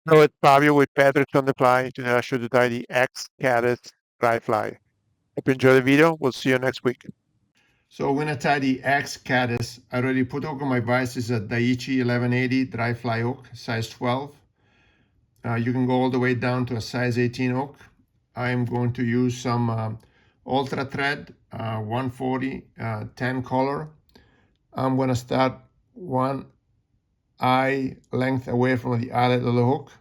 So it's Fabio with Patrick on the fly. Today I show you tie the X-Caddis dry fly. Hope you enjoy the video. We'll see you next week. So when I tie the X-Caddis, I already put hook on my vise. This is a Daiichi 1180 dry fly hook, size 12. You can go all the way down to a size 18 hook. I'm going to use some Ultra Thread 140 10 color. I'm going to start one eye length away from the eyelet of the hook.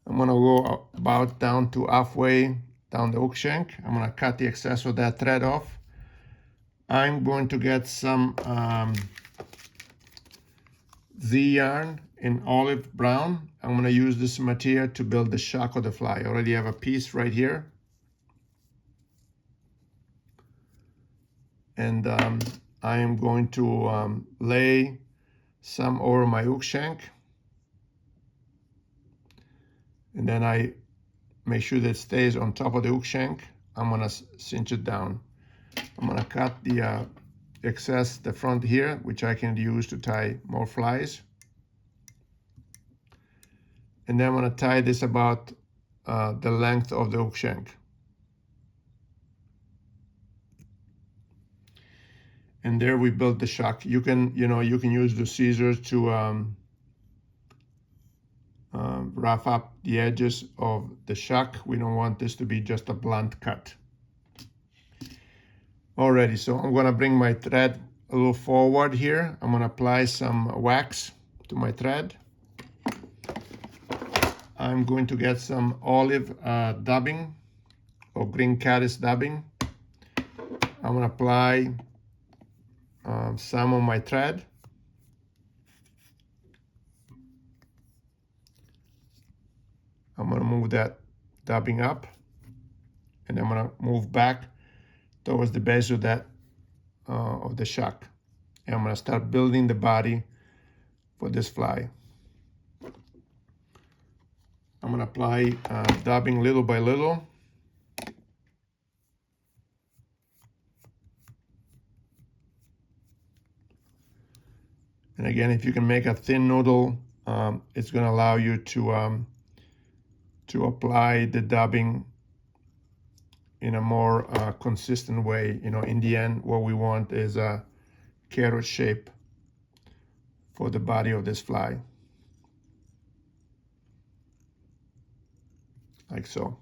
I'm going to go about down to halfway down the hook shank. I'm going to cut the excess of that thread off. I'm going to get some Z yarn in olive brown. I'm going to use this material to build the Shuck of the fly. I already have a piece right here. And I am going to lay some over my hook shank. And then I make sure that it stays on top of the hook shank. I'm going to cinch it down. I'm going to cut the excess, the front here, which I can use to tie more flies. And then I'm going to tie this about the length of the hook shank. And there we built the Shuck. You can use the scissors to rough up the edges of the Shuck. We don't want this to be just a blunt cut. Alrighty, so I'm gonna bring my thread a little forward here. I'm gonna apply some wax to my thread. I'm going to get some olive dubbing or green caddis dubbing. I'm gonna apply some on my thread. I'm gonna move that dubbing up, and I'm gonna move back towards the base of that of the Shuck. And I'm gonna start building the body for this fly. I'm gonna apply dubbing little by little. And again, if you can make a thin noodle, it's gonna allow you to apply the dubbing in a more consistent way. In the end, what we want is a carrot shape for the body of this fly, like so.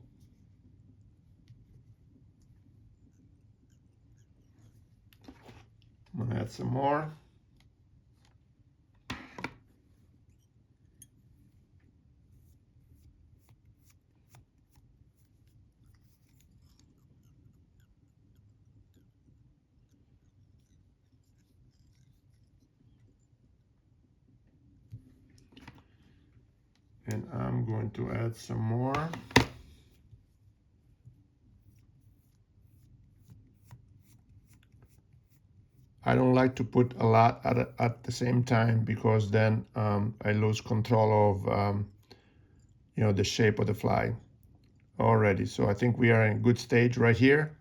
I'm gonna add some more. And I'm going to add some more. I don't like to put a lot at the same time, because then I lose control of the shape of the fly already. So I think we are in a good stage right here.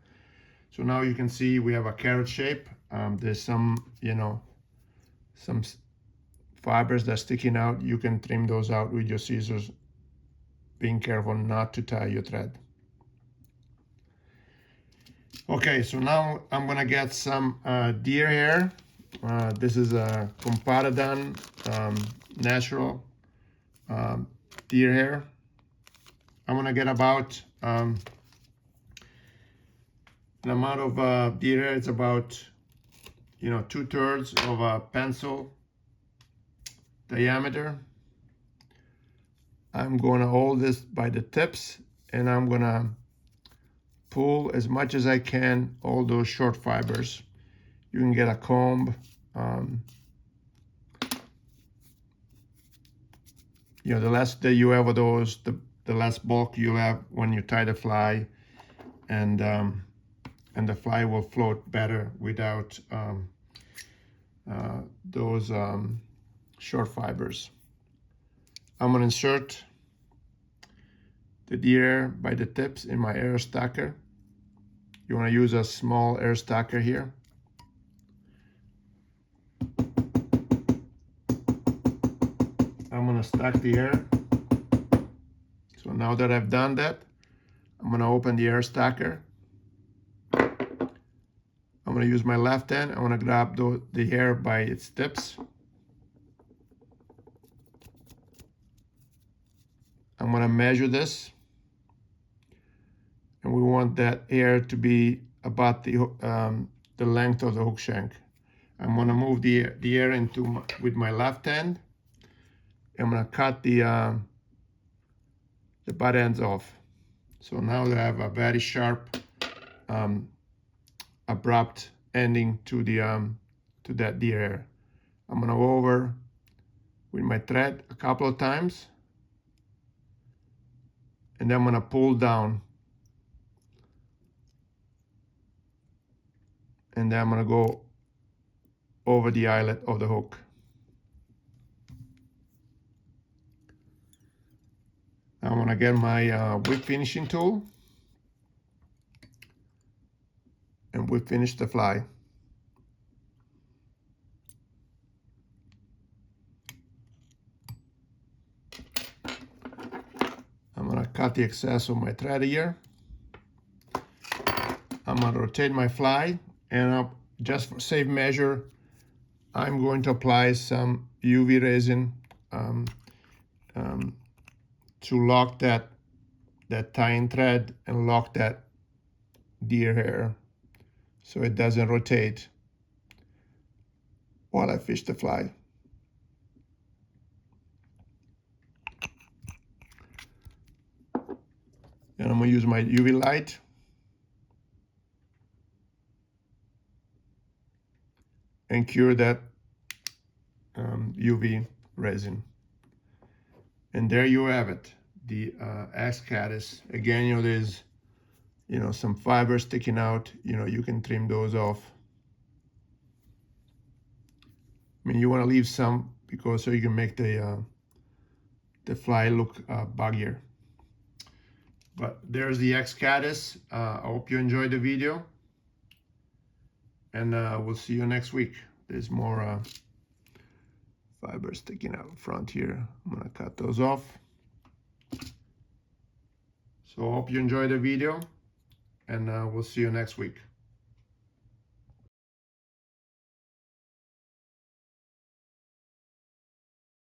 So now you can see we have a carrot shape. There's some fibers that are sticking out. You can trim those out with your scissors, being careful not to tie your thread. Okay, so now I'm gonna get some deer hair. This is a Comparadun natural deer hair. I'm gonna get about an amount of deer hair. It's about 2/3 of a pencil diameter. I'm gonna hold this by the tips, and I'm gonna pull as much as I can all those short fibers. You can get a comb. The less that you have of those, the less bulk you'll have when you tie the fly, and the fly will float better without those short fibers. I'm gonna insert the deer hair by the tips in my air stacker. You wanna use a small air stacker here. gonna stack the air. So now that I've done that, I'm gonna open the air stacker. I'm gonna use my left hand. I'm gonna grab the hair by its tips. I'm gonna measure this, and we want that hair to be about the length of the hook shank. I'm gonna move the air into with my left hand. I'm gonna cut the butt ends off. So now that I have a very sharp, abrupt ending to that deer hair. I'm gonna go over with my thread a couple of times, and then I'm gonna pull down, and then I'm gonna go over the eyelet of the hook. I'm gonna get my whip finishing tool and whip finish the fly. I'm gonna cut the excess of my thread here. I'm gonna rotate my fly, and just for safe measure, I'm going to apply some UV resin to lock that tying thread and lock that deer hair so it doesn't rotate while I fish the fly. And I'm gonna use my UV light and cure that UV resin. And there you have it, the X-Caddis. Again, there's some fibers sticking out. You can trim those off. I mean, you want to leave some so you can make the fly look buggier. But there's the X-Caddis. I hope you enjoyed the video, and we'll see you next week. There's more fibers sticking out front here. I'm gonna cut those off. So I hope you enjoyed the video, and we'll see you next week.